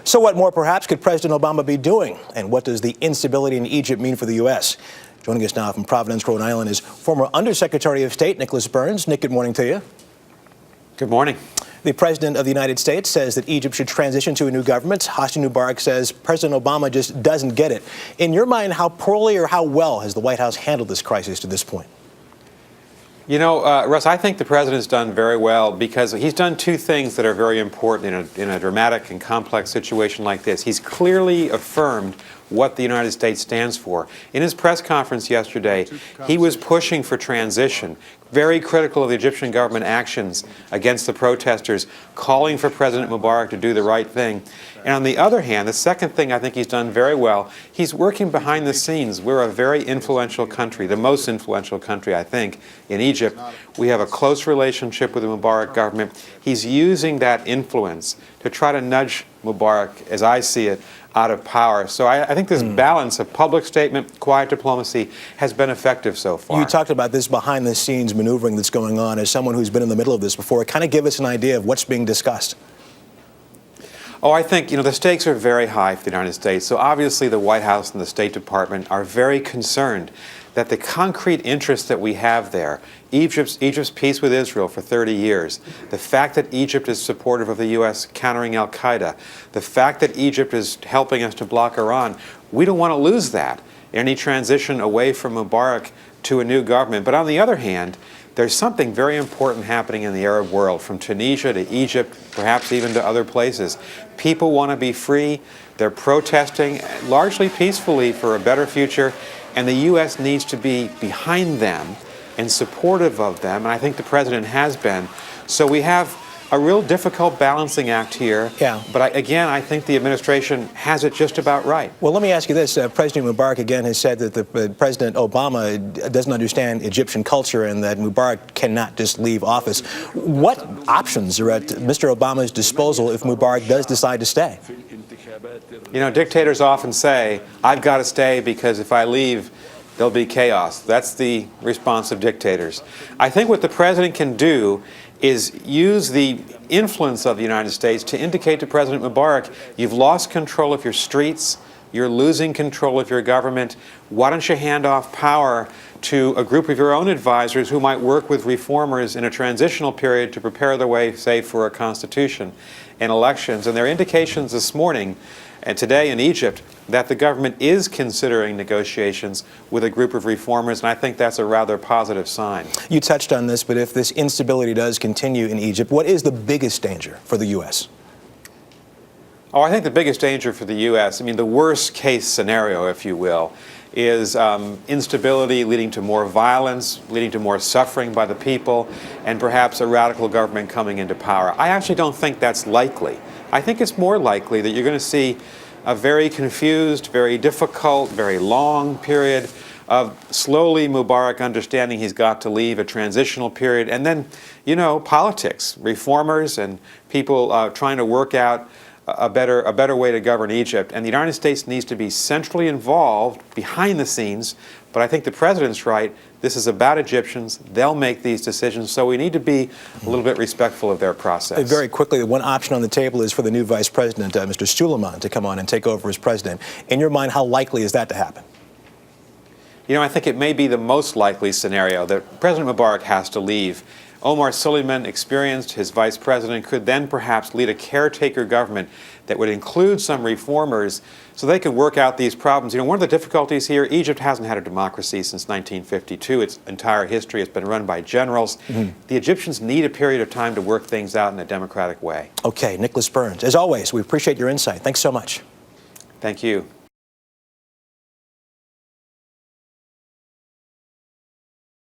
So what more, perhaps, could President Obama be doing? And what does the instability in Egypt mean for the U.S.? Joining us now from Providence, Rhode Island, is former Undersecretary of State Nicholas Burns. Nick, good morning to you. Good morning. The President of the United States says that Egypt should transition to a new government. Hosni Mubarak says President Obama just doesn't get it. In your mind, how poorly or how well has the White House handled this crisis to this point? You know, Russ, I think the president's done very well because he's done two things that are very important in a dramatic and complex situation like this. He's clearly affirmed what the United States stands for. In his press conference yesterday, he was pushing for transition, very critical of the Egyptian government actions against the protesters, calling for President Mubarak to do the right thing. And on the other hand, the second thing I think he's done very well, he's working behind the scenes. We're a very influential country, the most influential country, I think, in Egypt. We have a close relationship with the Mubarak government. He's using that influence to try to nudge Mubarak, as I see it, out of power. So I think this balance of public statement, quiet diplomacy has been effective so far. You talked about this behind-the-scenes maneuvering that's going on. As someone who's been in the middle of this before, kind of give us an idea of what's being discussed. Oh, I think, the stakes are very high for the United States. So obviously the White House and the State Department are very concerned that the concrete interests that we have there, Egypt's peace with Israel for 30 years, the fact that Egypt is supportive of the U.S. countering al-Qaeda, the fact that Egypt is helping us to block Iran, we don't want to lose that, any transition away from Mubarak to a new government. But on the other hand, there's something very important happening in the Arab world, from Tunisia to Egypt, perhaps even to other places. People want to be free. They're protesting, largely peacefully, for a better future. And the U.S. needs to be behind them and supportive of them, and I think the president has been. So we have a real difficult balancing act here. Yeah. But again, I think the administration has it just about right. Well, let me ask you this. President Mubarak, again, has said that President Obama doesn't understand Egyptian culture and that Mubarak cannot just leave office. What options are at Mr. Obama's disposal if Mubarak does decide to stay? You know, dictators often say, I've got to stay because if I leave, there'll be chaos. That's the response of dictators. I think what the president can do is use the influence of the United States to indicate to President Mubarak, you've lost control of your streets, you're losing control of your government. Why don't you hand off power to a group of your own advisors who might work with reformers in a transitional period to prepare the way, say, for a constitution and elections. And there are indications this morning and today in Egypt that the government is considering negotiations with a group of reformers, and I think that's a rather positive sign. You touched on this, but if this instability does continue in Egypt, what is the biggest danger for the U.S.? Oh, I think the biggest danger for the U.S., the worst case scenario, if you will, is instability leading to more violence, leading to more suffering by the people, and perhaps a radical government coming into power. I actually don't think that's likely. I think it's more likely that you're going to see a very confused, very difficult, very long period of slowly Mubarak understanding he's got to leave, a transitional period, and then, politics, reformers and people trying to work out a better way to govern Egypt. And the United States needs to be centrally involved behind the scenes, but I think the president's right. This is about Egyptians. They'll make these decisions, so we need to be a little bit respectful of their process. Very quickly, one option on the table is for the new vice president, Mr. Suleiman, to come on and take over as president. In your mind, how likely is that to happen? I think it may be the most likely scenario that President Mubarak has to leave. Omar Suleiman, experienced, his vice president, could then perhaps lead a caretaker government that would include some reformers so they could work out these problems. One of the difficulties here, Egypt hasn't had a democracy since 1952. Its entire history has been run by generals. The Egyptians need a period of time to work things out in a democratic way. Okay, Nicholas Burns, as always, we appreciate your insight. Thanks so much. Thank you.